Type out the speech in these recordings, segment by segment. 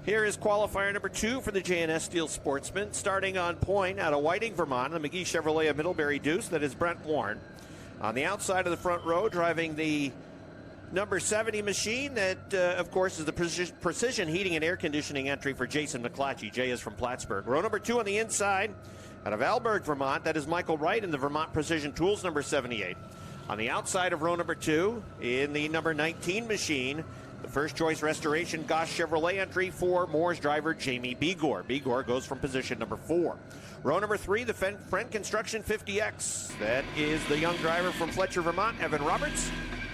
Here is qualifier number 2 for the JNS Steel Sportsman. Starting on point out of Whiting, Vermont, the McGee Chevrolet of Middlebury Deuce. That is Brent Warren. On the outside of the front row, driving the number 70 machine. That, of course, is the precision heating and air conditioning entry for Jason McClatchy. Jay is from Plattsburgh. Row number 2 on the inside out of Alberg, Vermont. That is Michael Wright in the Vermont Precision Tools number 78. On the outside of row number 2, in the number 19 machine, the first choice restoration Goss Chevrolet entry for Moore's driver Jamie Begor. Begor goes from position number 4. Row number 3, the Friend Construction 50X. That is the young driver from Fletcher, Vermont, Evan Roberts.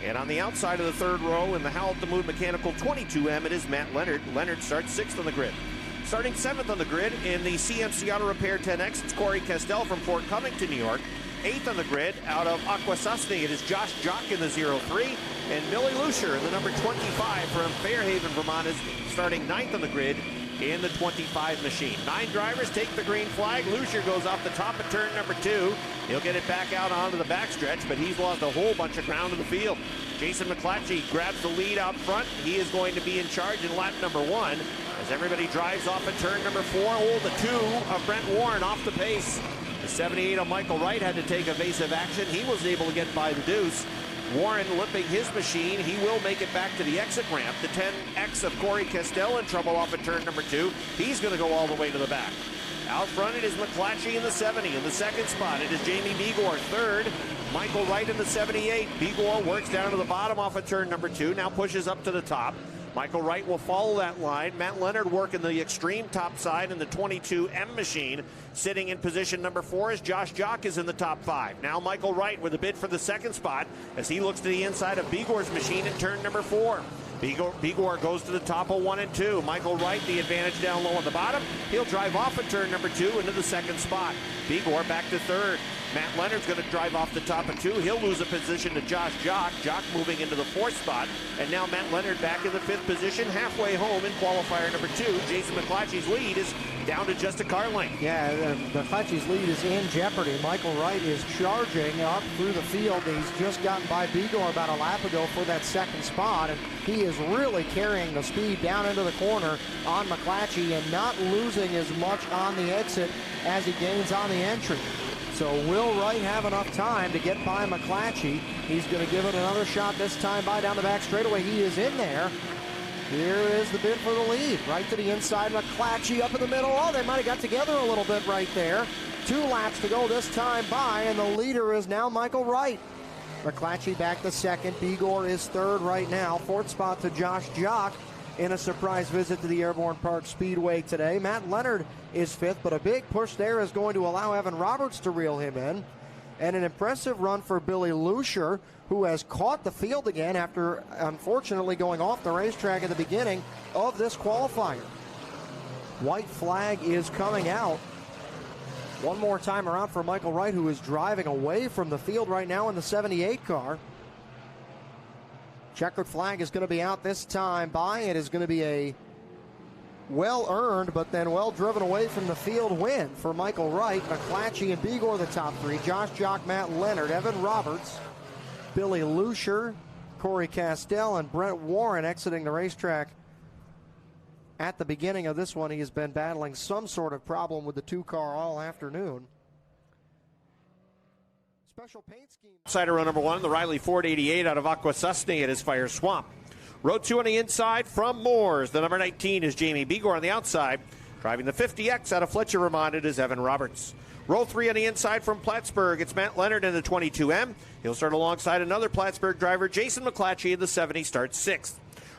And on the outside of the third row in the Howl at the Moon Mechanical 22M, it is Matt Leonard. Leonard starts 6th on the grid. Starting 7th on the grid in the CMC Auto Repair 10X, it's Corey Castell from Fort Covington, New York. 8th on the grid out of Akwesasne, it is Josh Jock in the 03. And Billy Lucier in the number 25 from Fairhaven, Vermont, is starting 9th on the grid in the 25 machine. 9 drivers take the green flag. Lucier goes off the top of turn number 2. He'll get it back out onto the backstretch, but he's lost a whole bunch of ground in the field. Jason McClatchy grabs the lead out front. He is going to be in charge in lap number 1 as everybody drives off at turn number 4. The 2 of Brent Warren off the pace. The 78 of Michael Wright had to take evasive action. He was able to get by the deuce. Warren limping his machine. He will make it back to the exit ramp. The 10X of Corey Castell in trouble off at turn number 2. He's going to go all the way to the back. Out front, it is McClatchy in the 70. In the second spot, it is Jamie Begor. Third, Michael Wright in the 78. Begor works down to the bottom off of turn number 2. Now pushes up to the top. Michael Wright will follow that line. Matt Leonard working the extreme top side in the 22M machine. Sitting in position number 4 as Josh Jock is in the top 5. Now Michael Wright with a bid for the second spot as he looks to the inside of Begor's machine in turn number 4. Begor goes to the top of 1 and 2. Michael Wright, the advantage down low on the bottom. He'll drive off at turn number 2 into the second spot. Begor back to third. Matt Leonard's going to drive off the top of 2. He'll lose a position to Josh Jock. Jock moving into the 4th spot. And now Matt Leonard back in the 5th position, halfway home in qualifier number 2. Jason McClatchy's lead is down to just a car length. Yeah, McClatchy's lead is in jeopardy. Michael Wright is charging up through the field. He's just gotten by Begor about a lap ago for that second spot. And he is really carrying the speed down into the corner on McClatchy and not losing as much on the exit as he gains on the entry. So will Wright have enough time to get by McClatchy? He's going to give it another shot this time by down the back straightaway. He is in there. Here is the bid for the lead. Right to the inside, McClatchy up in the middle. Oh, they might have got together a little bit right there. 2 laps to go this time by, and the leader is now Michael Wright. McClatchy back to second. Begor is third right now. 4th spot to Josh Jock in a surprise visit to the Airborne Park Speedway today. Matt Leonard is 5th, but a big push there is going to allow Evan Roberts to reel him in. And an impressive run for Billy Lucier, who has caught the field again after unfortunately going off the racetrack at the beginning of this qualifier. White flag is coming out. One more time around for Michael Wright, who is driving away from the field right now in the 78 car. Checkered flag is going to be out this time by. It is going to be a well-earned, but then well-driven away from the field win for Michael Wright. McClatchy and Begor the top 3. Josh Jock, Matt Leonard, Evan Roberts, Billy Lucier, Corey Castell, and Brent Warren exiting the racetrack. At the beginning of this one, he has been battling some sort of problem with the 2-car all afternoon. Special paint scheme. Outside row number 1, the Riley Ford 88 out of Akwesasne at his Fire Swamp. Row 2 on the inside from Moores. The number 19 is Jamie Begor on the outside. Driving the 50X out of Fletcher, Vermont, it is Evan Roberts. Row 3 on the inside from Plattsburgh. It's Matt Leonard in the 22M. He'll start alongside another Plattsburgh driver, Jason McClatchy, in the 70, starts 6th.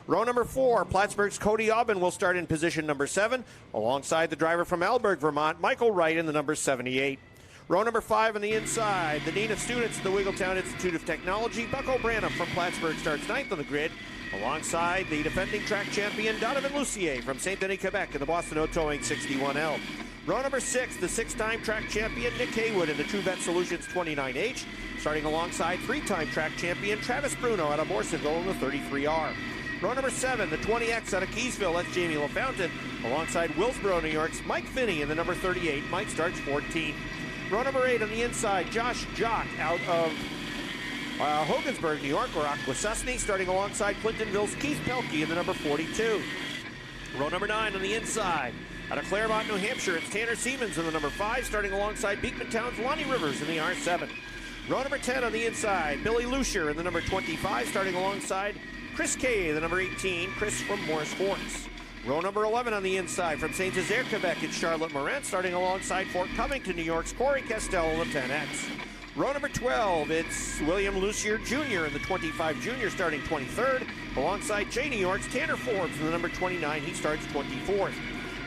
Row number 4, Plattsburgh's Cody Aubin will start in position number 7, alongside the driver from Alberg, Vermont, Michael Wright, in the number 78. Row number 5 on the inside, the Dean of Students at the Wiggletown Institute of Technology, Buck O'Branham from Plattsburgh, starts 9th on the grid, alongside the defending track champion Donovan Lucier from St. Denis, Quebec, in the Boston Towing 61L. Row number 6, the 6-time track champion Nick Haywood in the True Vet Solutions 29H, starting alongside 3-time track champion Travis Bruno out of Morrisonville in the 33R. Row number 7, the 20X out of Keysville, that's Jamie LaFountain, alongside Willsboro, New York's Mike Finney in the number 38. Mike starts 14th. Row number 8 on the inside, Josh Jock out of Hogansburg, New York, or Akwesasne, starting alongside Clintonville's Keith Pelkey in the number 42. Row number 9 on the inside. Out of Claremont, New Hampshire, it's Tanner Siemens in the number 5, starting alongside Beekman Town's Lonnie Rivers in the R7. Row number 10 on the inside, Billy Lucier in the number 25, starting alongside Chris Kay, the number 18, Chris from Morris Horse. Row number 11 on the inside, from St. Césaire, Quebec, it's Charlotte Morant, starting alongside Fort Covington, New York's Corey Castell, the 10X. Row number 12, it's William Lucier Jr. in the 25 Junior, starting 23rd, alongside J. New York's Tanner Forbes in the number 29, he starts 24th.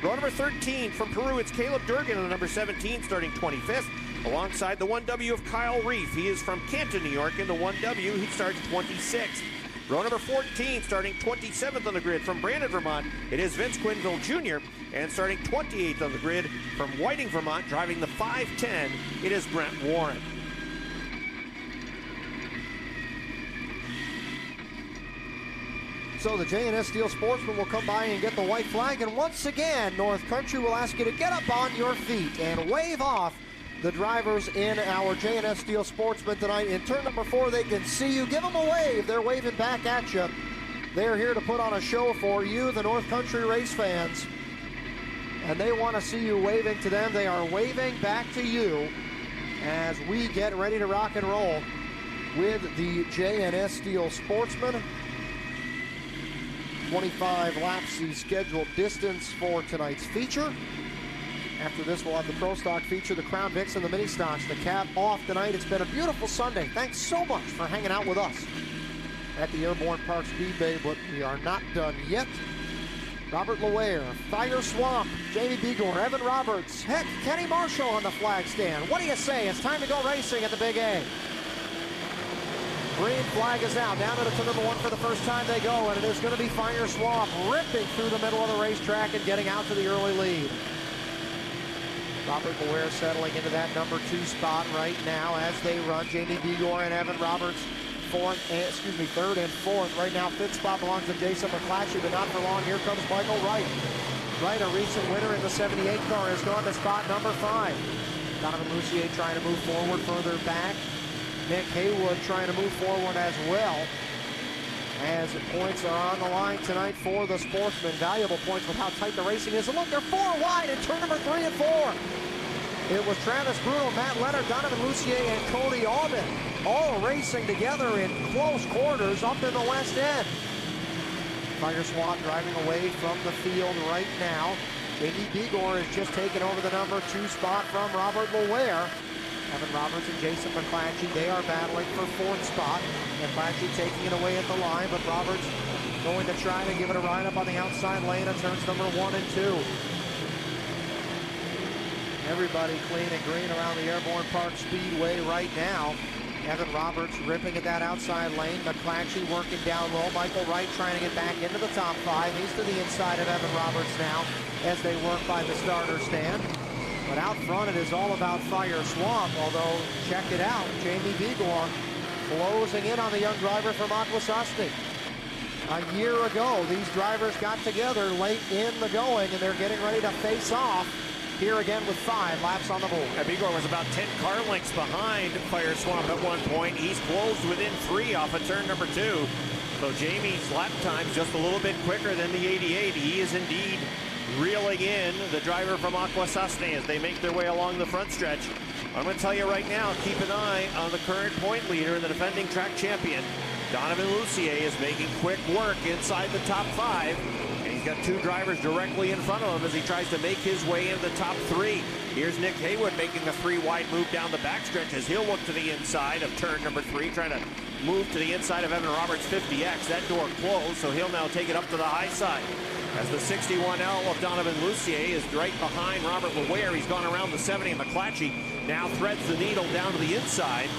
Row number 13, from Peru, it's Caleb Durgan in the number 17, starting 25th, alongside the 1W of Kyle Reef. He is from Canton, New York, in the 1W, he starts 26th. Row number 14, starting 27th on the grid from Brandon, Vermont, it is Vince Quinville Jr., and starting 28th on the grid from Whiting, Vermont, driving the 510, it is Brent Warren. So the J&S Steel Sportsman will come by and get the white flag, and once again, North Country will ask you to get up on your feet and wave off the drivers in our J&S Steel Sportsman tonight. In turn number 4, they can see you. Give them a wave. They're waving back at you. They're here to put on a show for you, the North Country race fans. And they want to see you waving to them. They are waving back to you as we get ready to rock and roll with the J&S Steel Sportsman. 25 laps, the scheduled distance for tonight's feature. After this, we'll have the Pro Stock feature, the Crown Vics, and the Mini Stocks to cap off tonight. It's been a beautiful Sunday. Thanks so much for hanging out with us at the Airborne Park Speedway, but we are not done yet. Robert Loire, Fire Swamp, Jamie Begor, Evan Roberts, heck, Kenny Marshall on the flag stand. What do you say? It's time to go racing at the Big A. Green flag is out. Down to number 1 for the first time they go, and it is going to be Fire Swamp ripping through the middle of the racetrack and getting out to the early lead. Robert Loire settling into that number 2 spot right now as they run. Jamie Begor and Evan Roberts third and fourth. Right now, 5th spot belongs to Jason McClatchy, but not for long. Here comes Michael Wright. Wright, a recent winner in the 78 car, has gone to spot number 5. Donovan Lucier trying to move forward further back. Nick Haywood trying to move forward as well, as points are on the line tonight for the Sportsman. Valuable points with how tight the racing is. And look, they're 4 wide in turn number 3 and 4. It was Travis Bruno, Matt Leonard, Donovan Lucier, and Cody Albin all racing together in close quarters up in the west end. Fire Swamp driving away from the field right now. Jamie Begor is just taken over the number 2 spot from Robert Loire. Evan Roberts and Jason McClatchy, they are battling for 4th spot. McClatchy taking it away at the line, but Roberts going to try to give it a ride up on the outside lane of turns number 1 and 2. Everybody clean and green around the Airborne Park Speedway right now. Evan Roberts ripping at that outside lane. McClatchy working down low. Michael Wright trying to get back into the top 5. He's to the inside of Evan Roberts now as they work by the starter stand. But out front, it is all about Fire Swamp, although, check it out, Jamie Begor closing in on the young driver from Akwesasne. A year ago, these drivers got together late in the going, and they're getting ready to face off here again with 5 laps on the board. Begor was about 10 car lengths behind Fire Swamp at one point. He's closed within 3 off of turn number 2. So Jamie's lap time's just a little bit quicker than the 88. He is indeed reeling in the driver from Akwesasne as they make their way along the front stretch. I'm going to tell you right now, keep an eye on the current point leader and the defending track champion. Donovan Lucier is making quick work inside the top 5. And he's got 2 drivers directly in front of him as he tries to make his way into the top 3. Here's Nick Haywood making a 3-wide move down the backstretch as he'll look to the inside of turn number 3, trying to move to the inside of Evan Roberts' 50X. That door closed, so he'll now take it up to the high side. As the 61L of Donovan Lucier is right behind Robert Loire. He's gone around the 70, and McClatchy now threads the needle down to the inside.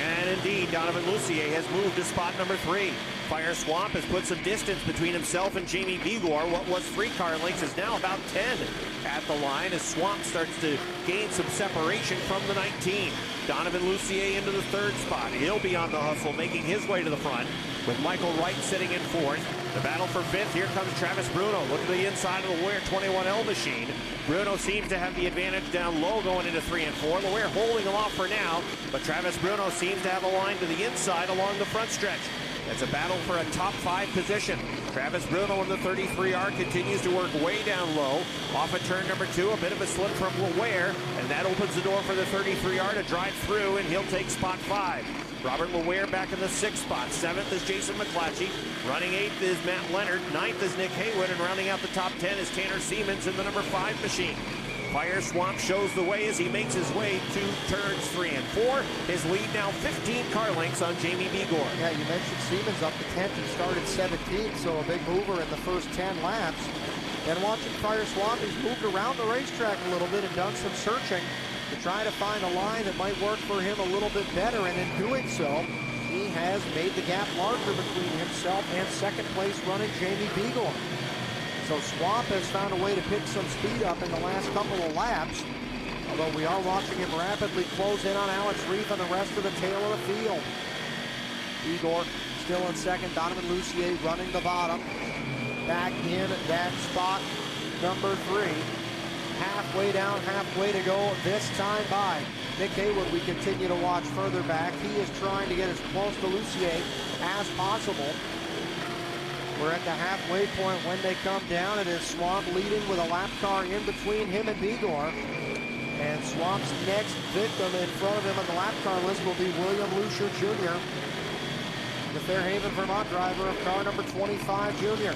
And indeed, Donovan Lucier has moved to spot number 3. Fire Swamp has put some distance between himself and Jamie Begor. What was 3 car lengths is now about 10 at the line as Swamp starts to gain some separation from the 19. Donovan Lucier into the 3rd spot. He'll be on the hustle, making his way to the front with Michael Wright sitting in 4th. The battle for 5th, here comes Travis Bruno. Look at the inside of the Loire 21L machine. Bruno seems to have the advantage down low going into 3 and 4. Loire holding him off for now, but Travis Bruno seems to have a line to the inside along the front stretch. It's a battle for a top 5 position. Travis Bruno in the 33R continues to work way down low. Off at turn number 2, a bit of a slip from Laware, and that opens the door for the 33R to drive through, and he'll take spot 5. Robert Laware back in the 6th spot. 7th is Jason McClatchy. Running 8th is Matt Leonard. 9th is Nick Haywood, and rounding out the top 10 is Tanner Siemens in the number 5 machine. Fire Swamp shows the way as he makes his way to turns 3 and 4. His lead now 15 car lengths on Jamie Begor. Yeah, you mentioned Siemens up to 10th. He started 17th, so a big mover in the first 10 laps. And watching Fire Swamp, he's moved around the racetrack a little bit and done some searching to try to find a line that might work for him a little bit better. And in doing so, he has made the gap larger between himself and second place running Jamie Begor. So Swamp has found a way to pick some speed up in the last couple of laps, although we are watching him rapidly close in on Alex Reef and the rest of the tail of the field. Igor still in second, Donovan Lucier running the bottom. Back in that spot, number 3. Halfway down, halfway to go this time by Nick Haywood. We continue to watch further back. He is trying to get as close to Lucier as possible. We're at the halfway point when they come down. It is Swamp leading with a lap car in between him and Begor. And Swamp's next victim in front of him on the lap car list will be William Lucier Jr., the Fairhaven, Vermont driver of car number 25 Jr.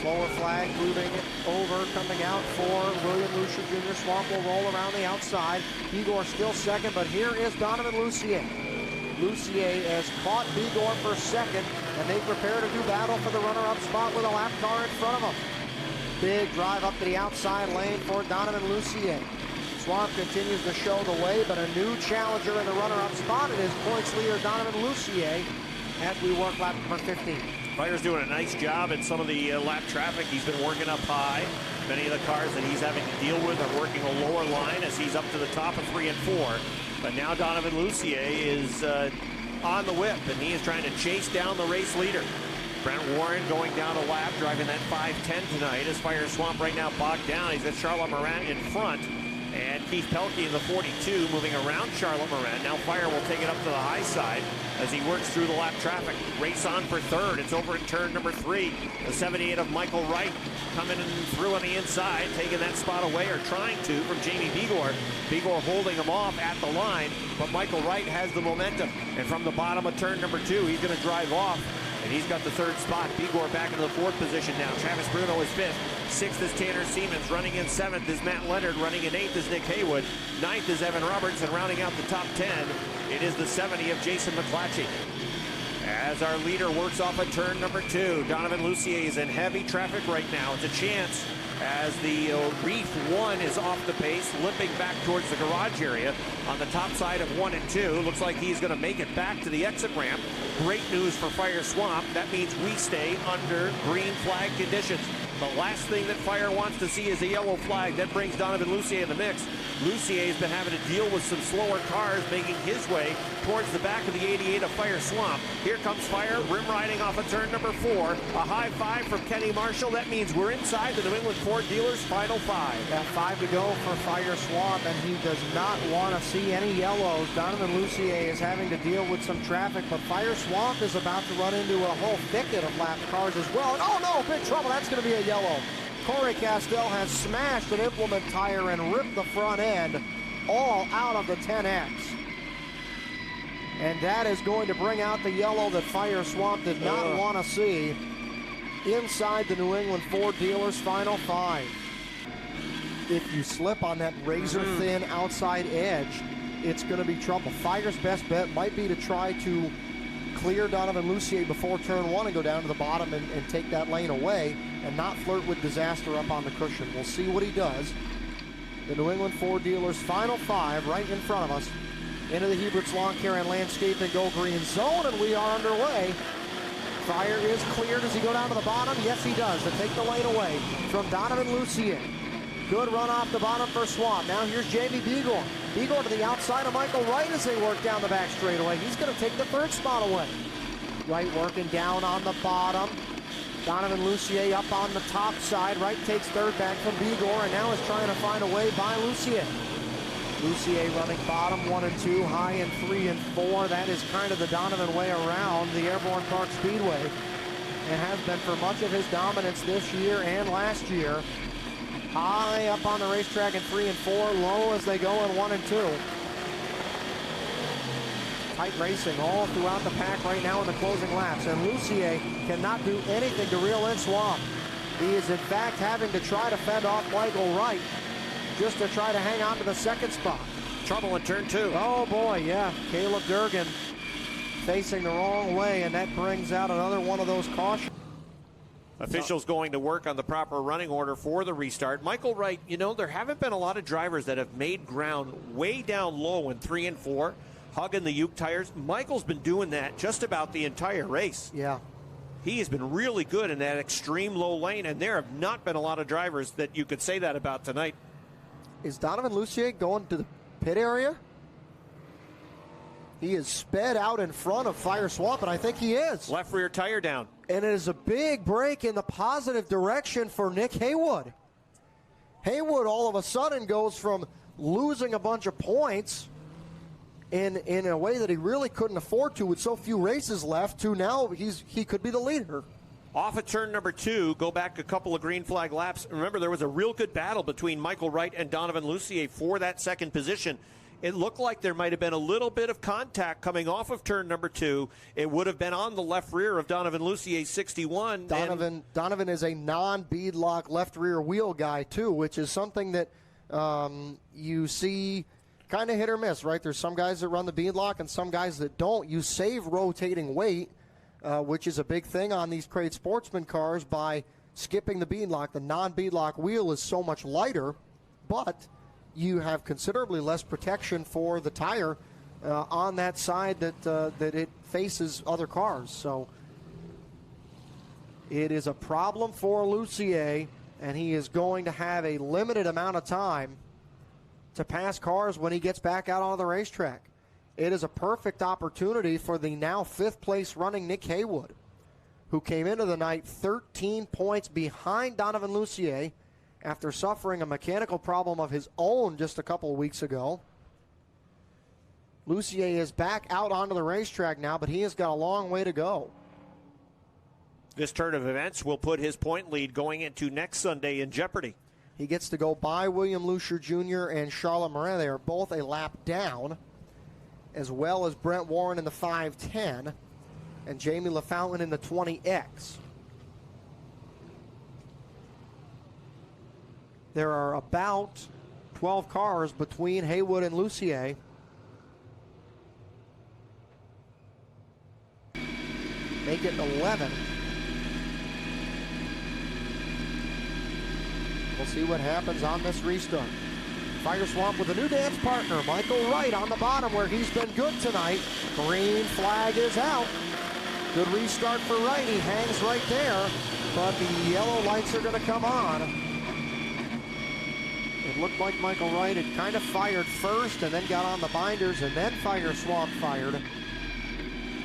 Slower flag moving over, coming out for William Lucier Jr. Swamp will roll around the outside. Begor still second, but here is Donovan Lucier. Lucier has caught Begor for second, and they prepare to do battle for the runner-up spot with a lap car in front of them. Big drive up to the outside lane for Donovan Lucier. Swamp continues to show the way, but a new challenger in the runner-up spot. It is points leader Donovan Lucier as we work lap number 15. Fire's doing a nice job in some of the lap traffic. He's been working up high. Many of the cars that he's having to deal with are working a lower line as he's up to the top of 3 and 4. But now Donovan Lucier is on the whip, and he is trying to chase down the race leader. Brent Warren going down a lap, driving that 5:10 tonight as Fire Swamp right now bogged down. He's got Charlotte Morin in front, and Keith Pelkey in the 42 moving around Charlotte Morin. Now Fire will take it up to the high side as he works through the lap traffic. Race on for third. It's over at turn number 3. The 78 of Michael Wright coming in through on the inside, taking that spot away, or trying to, from Jamie Begor. Begor holding him off at the line, but Michael Wright has the momentum. And from the bottom of turn number 2, he's going to drive off, and he's got the 3rd spot. Begor back into the 4th position now. Travis Bruno is 5th. 6th is Tanner Siemens. Running in 7th is Matt Leonard. Running in 8th is Nick Haywood. 9th is Evan Roberts, and rounding out the top 10, it is the 70 of Jason McClatchy. As our leader works off at turn number 2, Donovan Lucier is in heavy traffic right now. It's a chance as the Reef 1 is off the pace, limping back towards the garage area on the top side of 1 and 2. Looks like he's going to make it back to the exit ramp. Great news for Fire Swamp. That means we stay under green flag conditions. The last thing that Fire wants to see is a yellow flag. That brings Donovan Lucier in the mix. Lucier has been having to deal with some slower cars making his way towards the back of the 88 of Fire Swamp. Here comes Fire, rim riding off of turn number 4. A high 5 from Kenny Marshall. That means we're inside the New England Ford dealers' final 5. Got 5 to go for Fire Swamp, and he does not want to see any yellows. Donovan Lucier is having to deal with some traffic, but Fire Swamp is about to run into a whole thicket of lap cars as well. And oh no, big trouble. That's going to be a yellow. Corey Castell has smashed an implement tire and ripped the front end all out of the 10X. And that is going to bring out the yellow that Fire Swamp did not want to see inside the New England Ford dealers' final 5. If you slip on that razor-thin outside edge, it's going to be trouble. Fire's best bet might be to try to clear Donovan Lucier before turn 1 and go down to the bottom and take that lane away and not flirt with disaster up on the cushion. We'll see what he does. The New England Ford dealers' final 5 right in front of us into the Hebert's Lawn Care and Landscaping Go Green zone, and we are underway. Fire is cleared. Does he go down to the bottom? Yes, he does, to take the lane away from Donovan Lucier. Good run off the bottom for Swamp. Now here's Jamie Begor. Begor to the outside of Michael Wright as they work down the back straightaway. He's going to take the 3rd spot away. Wright working down on the bottom. Donovan Lucier up on the top side. Wright takes 3rd back from Begor, and now is trying to find a way by Lucier. Lucier running bottom 1 and 2, high in 3 and 4. That is kind of the Donovan way around the Airborne Park Speedway. and has been for much of his dominance this year and last year. High up on the racetrack in 3 and 4, low as they go in 1 and 2. Tight racing all throughout the pack right now in the closing laps, and Lucier cannot do anything to reel in Swamp. He is in fact having to try to fend off Michael Wright just to try to hang on to the second spot. Trouble in turn 2. Oh boy, yeah. Caleb Durgan facing the wrong way, and that brings out another one of those cautions. Officials going to work on the proper running order for the restart. Michael Wright, you know, there haven't been a lot of drivers that have made ground way down low in 3 and 4, hugging the Uke tires. Michael's been doing that just about the entire race. Yeah. He has been really good in that extreme low lane, and there have not been a lot of drivers that you could say that about tonight. Is Donovan Lucier going to the pit area? He is sped out in front of Fire Swamp, and I think he is. Left rear tire down. And it is a big break in the positive direction for Nick Haywood. Haywood all of a sudden goes from losing a bunch of points in a way that he really couldn't afford to with so few races left to now he could be the leader. Off at turn number 2, go back a couple of green flag laps. Remember, there was a real good battle between Michael Wright and Donovan Lucier for that second position. It looked like there might have been a little bit of contact coming off of turn number 2. It would have been on the left rear of Donovan Lucier, 61. Donovan is a non-beadlock left rear wheel guy, too, which is something that you see kind of hit or miss, right? There's some guys that run the beadlock and some guys that don't. You save rotating weight, which is a big thing on these Crate Sportsman cars, by skipping the beadlock. The non-beadlock wheel is so much lighter, but you have considerably less protection for the tire on that side that it faces other cars. So it is a problem for Lucier, and he is going to have a limited amount of time to pass cars when he gets back out on the racetrack. It is a perfect opportunity for the now 5th place running Nick Haywood, who came into the night 13 points behind Donovan Lucier after suffering a mechanical problem of his own just a couple of weeks ago. Lucier is back out onto the racetrack now, but he has got a long way to go. This turn of events will put his point lead going into next Sunday in jeopardy. He gets to go by William Lucier Jr. and Charlotte Morin. They are both a lap down, as well as Brent Warren in the 510 and Jamie LaFountain in the 20X. There are about 12 cars between Haywood and Lucier. Make it 11. We'll see what happens on this restart. Fire Swamp with a new dance partner, Michael Wright on the bottom where he's been good tonight. Green flag is out. Good restart for Wright. He hangs right there, but the yellow lights are going to come on. It looked like Michael Wright had kind of fired first and then got on the binders, and then Fire Swamp fired.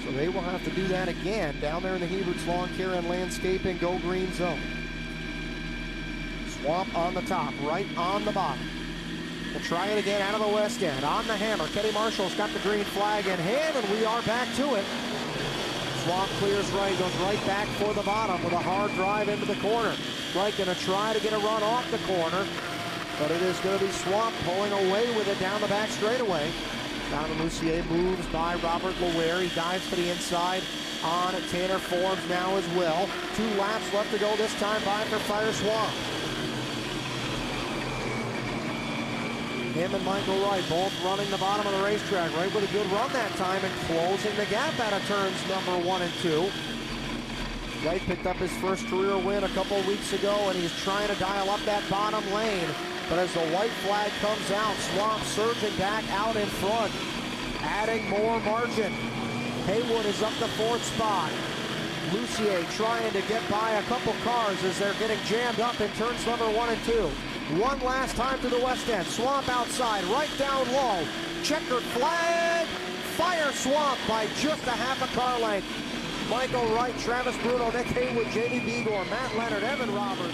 So they will have to do that again down there in the Hebert's Lawn Care and Landscaping Go Green Zone. Swamp on the top, Wright on the bottom. We'll try it again out of the west end. On the hammer, Kenny Marshall's got the green flag in hand, and we are back to it. Swamp clears right, goes right back for the bottom with a hard drive into the corner. Wright going to try to get a run off the corner, but it is going to be Swamp pulling away with it down the back straightaway. Donovan Lucier moves by Robert Lower. He dives to the inside on Tanner Forbes now as well. 2 laps left to go this time by for Fire Swamp. Him and Michael Wright both running the bottom of the racetrack. Wright with a good run that time and closing the gap out of turns number 1 and 2. Wright picked up his first career win a couple of weeks ago, and he's trying to dial up that bottom lane. But as the white flag comes out, Swamp surging back out in front, adding more margin. Haywood is up the 4th spot. Lucier trying to get by a couple cars as they're getting jammed up in turns number 1 and 2. One last time to the west end. Swamp outside, right down low. Checkered flag. Fire Swamp by just a half a car length. Michael Wright, Travis Bruno, Nick Haywood, J.D. Begor, Matt Leonard, Evan Roberts,